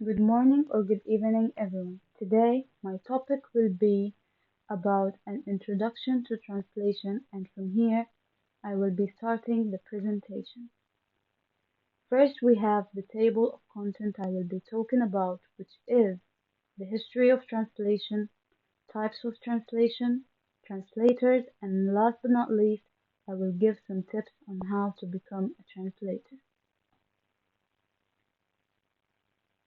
Good morning or good evening, everyone. Today, my topic will be about an introduction to translation, and from here, I will be starting the presentation. First, we have the table of content I will be talking about, which is the history of translation, types of translation, translators, and last but not least, I will give some tips on how to become a translator.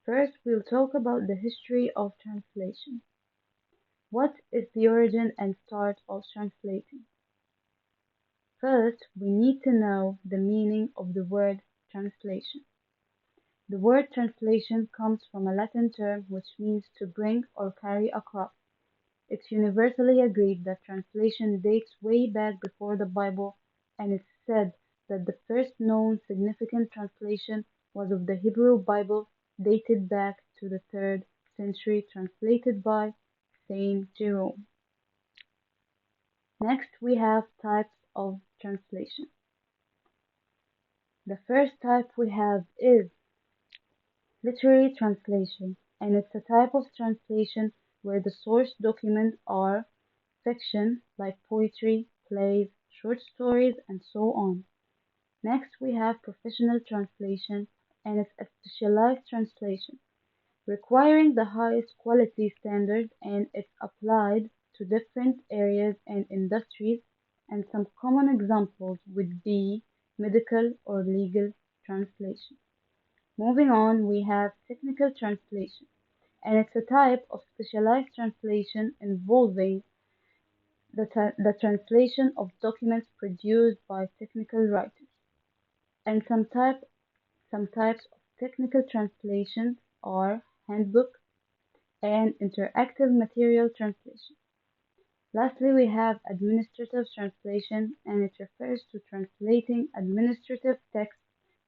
First, we'll talk about the history of translation. What is the origin and start of translating? First, we need to know the meaning of the word translation. The word translation comes from a Latin term which means to bring or carry across. It's universally agreed that translation dates way back before the Bible, and it's said that the first known significant translation was of the Hebrew Bible, dated back to the 3rd century, translated by Saint Jerome. Next, we have types of translation. The first type we have is literary translation, and it's a type of translation where the source documents are fiction like poetry, plays, short stories, and so on. Next, we have professional translation, and it's a specialized translation requiring the highest quality standards, and it's applied to different areas and industries, and some common examples would be medical or legal translation. Moving on, we have technical translation, and it's a type of specialized translation involving the translation of documents produced by technical writers. And some types of technical translations are handbook and interactive material translation. Lastly, we have administrative translation, and it refers to translating administrative texts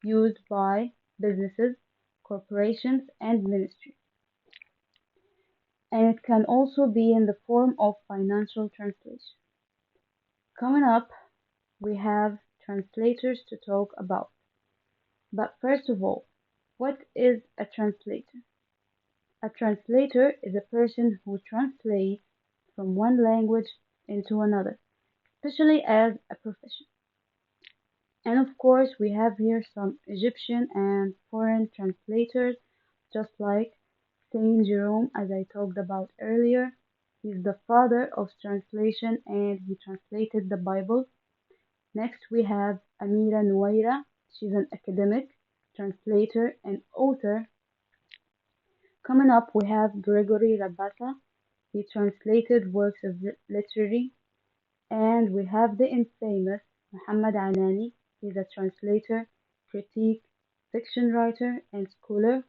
used by businesses, corporations, and ministries. And it can also be in the form of financial translation. Coming up, we have translators to talk about. But first of all, what is a translator? A translator is a person who translates from one language into another, especially as a profession. And of course, we have here some Egyptian and foreign translators, just like Saint Jerome, as I talked about earlier. He's the father of translation and he translated the Bible. Next, we have Amira Nuwaira. She's an academic, translator, and author. Coming up, we have Gregory Rabassa. He translated works of literature. And we have the infamous Muhammad Anani. He's a translator, critic, fiction writer, and scholar.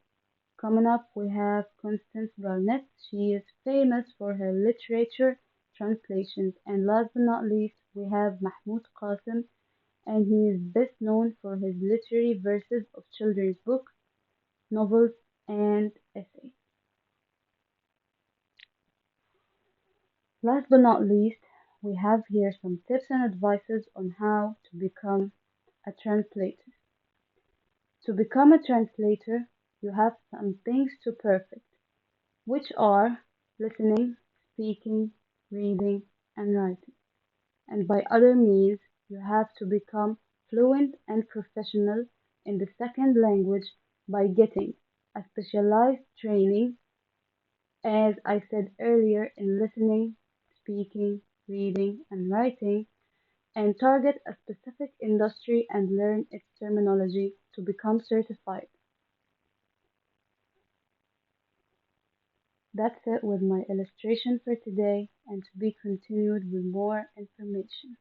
Coming up, we have Constance Garnett. She is famous for her literature translations. And last but not least, we have Mahmoud Qasim, and he is best known for his literary verses of children's books, novels, and essays. Last but not least, we have here some tips and advices on how to become a translator. To become a translator, you have some things to perfect, which are listening, speaking, reading, and writing. And by other means, you have to become fluent and professional in the second language by getting a specialized training, as I said earlier, in listening, speaking, reading, and writing, and target a specific industry and learn its terminology to become certified. That's it with my illustration for today, and to be continued with more information.